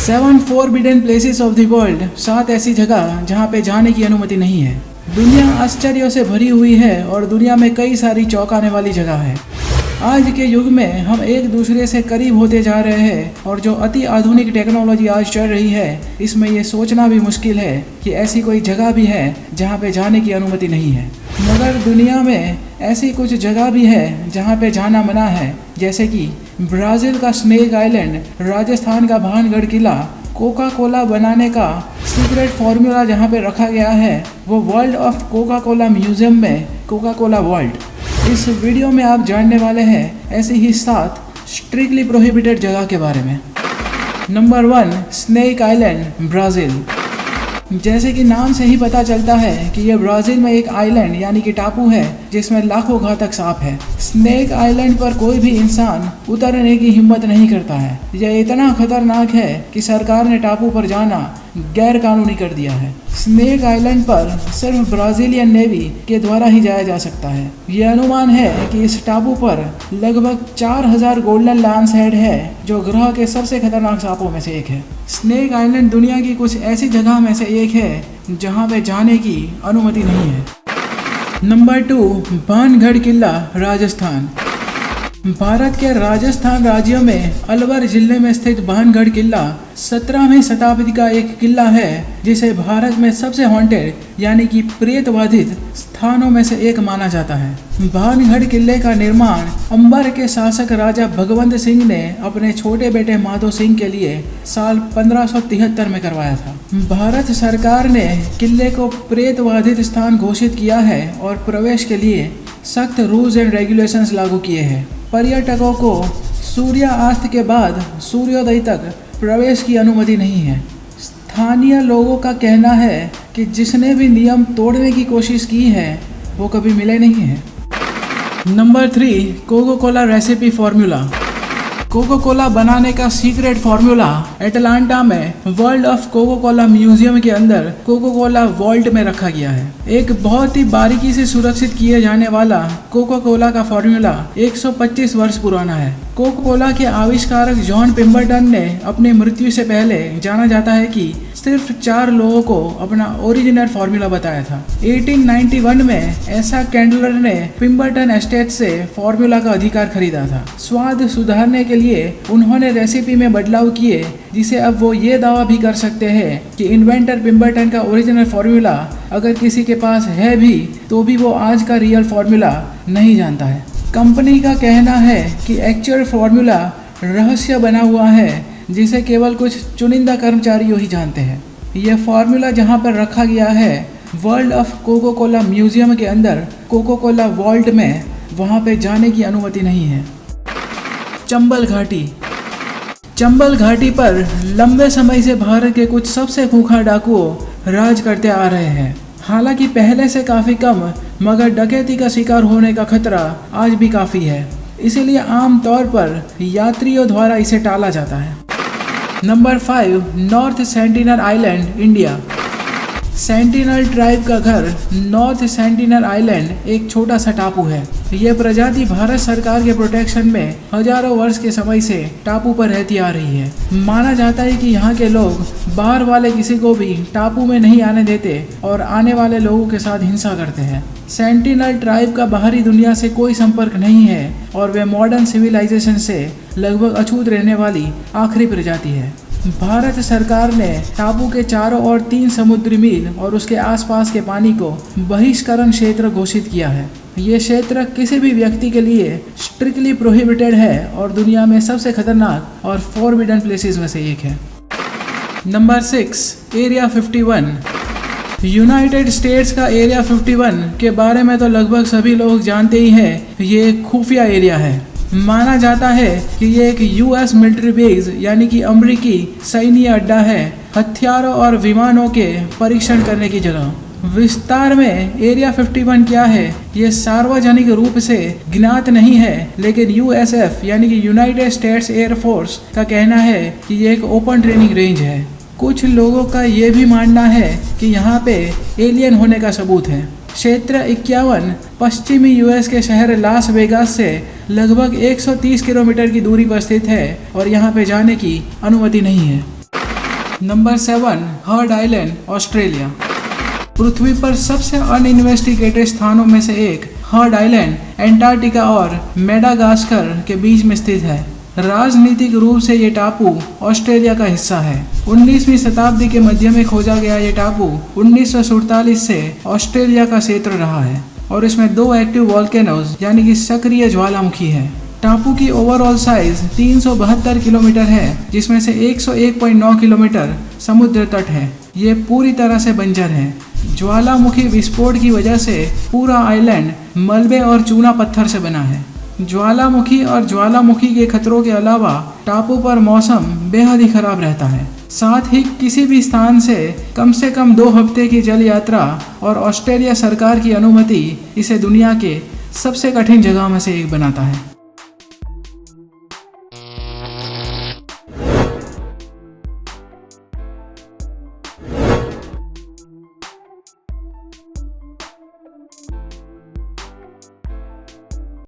7 forbidden places of the world, 7 ऐसी जगह जहाँ पे जाने की अनुमति नहीं है। दुनिया आश्चर्यों से भरी हुई है और दुनिया में कई सारी चौंकाने वाली जगह है। आज के युग में हम एक दूसरे से करीब होते जा रहे हैं और जो अति आधुनिक टेक्नोलॉजी आज चल रही है, इसमें ये सोचना भी मुश्किल है कि ऐसी कोई जगह भी है जहाँ पे जाने की अनुमति नहीं है। मगर दुनिया में ऐसी कुछ जगह भी है जहाँ पे जाना मना है, जैसे कि ब्राज़ील का स्नेक आइलैंड, राजस्थान का भानगढ़ किला, कोका कोला बनाने का सीक्रेट फार्मूला जहाँ पे रखा गया है वो world of Coca Cola museum में कोका कोला वर्ल्ड। इस वीडियो में आप जानने वाले हैं ऐसी ही 7 स्ट्रिक्टली प्रोहिबिटेड जगह के बारे में। Number 1, snake island, Brazil. जैसे कि नाम से ही पता चलता है कि यह ब्राज़ील में एक आइलैंड यानी कि टापू है जिसमें लाखों घातक सांप है। स्नेक आइलैंड पर कोई भी इंसान उतरने की हिम्मत नहीं करता है। यह इतना खतरनाक है कि सरकार ने टापू पर जाना गैर कानूनी कर दिया है। स्नेक आइलैंड पर सिर्फ ब्राज़ीलियन नेवी के द्वारा ही जाया जा सकता है। यह अनुमान है कि इस टापू पर लगभग 4000 गोल्डन लॉन्स हेड है जो ग्रह के सबसे खतरनाक सांपों में से एक है। स्नेक आइलैंड दुनिया की कुछ ऐसी जगह में से एक है जहां पे जाने की अनुमति नहीं है। नंबर 2, भानगढ़ किला, राजस्थान। भारत के राजस्थान राज्य में अलवर जिले में स्थित भानगढ़ किला 17वीं शताब्दी का एक किला है जिसे भारत में सबसे हॉन्टेड यानी कि प्रेत बाधित स्थानों में से एक माना जाता है। भानगढ़ किले का निर्माण अंबर के शासक राजा भगवंत सिंह ने अपने छोटे बेटे माधो सिंह के लिए साल 1573 में करवाया था। भारत सरकार ने किले को प्रेत बाधित स्थान घोषित किया है और प्रवेश के लिए सख्त रूल्स एंड रेगुलेशंस लागू किए हैं। पर्यटकों को सूर्यास्त के बाद सूर्योदय तक प्रवेश की अनुमति नहीं है। स्थानीय लोगों का कहना है कि जिसने भी नियम तोड़ने की कोशिश की है वो कभी मिले नहीं है। Number 3, Coca Cola recipe formula. Coca Cola बनाने का सीक्रेट फार्मूला एटलांटा में world of Coca Cola museum के अंदर कोका कोला वॉल्ट में रखा गया है। एक बहुत ही बारीकी से सुरक्षित किए जाने वाला कोका कोला का फार्मूला 125 वर्ष पुराना है। कोका कोला के आविष्कारक जॉन पिम्बरटन ने अपनी मृत्यु से पहले जाना जाता है कि सिर्फ 4 लोगों को अपना ओरिजिनल फार्मूला बताया था। 1891 में ऐसा कैंडलर ने पिम्बरटन एस्टेट से फार्मूला का अधिकार खरीदा था। स्वाद सुधारने के लिए उन्होंने रेसिपी में बदलाव किए जिसे अब वो ये दावा भी कर सकते हैं कि इन्वेंटर पिम्बरटन का ओरिजिनल फार्मूला अगर किसी के पास है भी तो भी वो आज का रियल फार्मूला नहीं जानता है। कंपनी का कहना है कि एक्चुअल फार्मूला रहस्य बना हुआ है जिसे केवल कुछ चुनिंदा कर्मचारी ही जानते हैं। यह फार्मूला जहां पर रखा गया है world of Coca Cola museum के अंदर कोका कोला वॉल्ट में, वहां पे जाने की अनुमति नहीं है। चंबल घाटी। चंबल घाटी पर लंबे समय से भारत के कुछ सबसे खूंखार डाकुओं राज करते आ रहे हैं। हालांकि पहले से काफ़ी कम, मगर डकैती का शिकार होने का खतरा आज भी काफ़ी है, इसीलिए आम तौर पर यात्रियों द्वारा इसे टाला जाता है। Number 5, north sentinel island, India. Sentinel tribe का घर नॉर्थ सेंटिनल आइलैंड एक छोटा सा टापू है। यह प्रजाति भारत सरकार के प्रोटेक्शन में हजारों वर्ष के समय से टापू पर रहती आ रही है। माना जाता है कि यहाँ के लोग बाहर वाले किसी को भी टापू में नहीं आने देते और आने वाले लोगों के साथ हिंसा करते हैं। सेंटिनल ट्राइब का बाहरी दुनिया से कोई संपर्क नहीं है और वे मॉडर्न सिविलाइजेशन से लगभग अछूत रहने वाली आखिरी प्रजाति है। भारत सरकार ने टापू के चारों ओर 3 समुद्री मील और उसके आसपास के पानी को बहिष्करण क्षेत्र घोषित किया है। ये क्षेत्र किसी भी व्यक्ति के लिए स्ट्रिक्टली प्रोहिबिटेड है और दुनिया में सबसे खतरनाक और फॉरबिडन प्लेसेस में से एक है। Number 6, area 51। यूनाइटेड स्टेट्स का एरिया 51 के बारे में तो लगभग सभी लोग जानते ही हैं। ये एक खुफिया एरिया है। माना जाता है कि ये एक यूएस मिलिट्री बेस यानी कि अमेरिकी सैन्य अड्डा है, हथियारों और विमानों के परीक्षण करने की जगह। विस्तार में एरिया 51 क्या है ये सार्वजनिक रूप से ज्ञात नहीं है, लेकिन यूएसएफ यानी कि यूनाइटेड स्टेट्स एयर फोर्स का कहना है कि ये एक ओपन ट्रेनिंग रेंज है। कुछ लोगों का ये भी मानना है कि यहाँ पे एलियन होने का सबूत है। क्षेत्र 51 पश्चिमी यूएस के शहर लास वेगास से लगभग 130 किलोमीटर की दूरी पर स्थित है और यहाँ पे जाने की अनुमति नहीं है। Number 7, Heard Island, Australia. पृथ्वी पर सबसे अनइन्वेस्टिगेटेड स्थानों में से एक हर्ड आइलैंड एंटार्क्टिका और मेडागास्कर के बीच में स्थित है। राजनीतिक रूप से ये टापू ऑस्ट्रेलिया का हिस्सा है। 19वीं शताब्दी के मध्य में खोजा गया ये टापू 1947 से ऑस्ट्रेलिया का क्षेत्र रहा है और इसमें 2 एक्टिव वॉल्केनोज यानी कि सक्रिय ज्वालामुखी है। टापू की ओवरऑल साइज 372 किलोमीटर है, जिसमें से 101.9 किलोमीटर समुद्र तट है। ये पूरी तरह से बंजर है। ज्वालामुखी विस्फोट की वजह से पूरा आइलैंड मलबे और चूना पत्थर से बना है। ज्वालामुखी और ज्वालामुखी के खतरों के अलावा टापू पर मौसम बेहद ही खराब रहता है। साथ ही किसी भी स्थान से कम 2 हफ्ते की जल यात्रा और ऑस्ट्रेलिया सरकार की अनुमति इसे दुनिया के सबसे कठिन जगह में से एक बनाता है।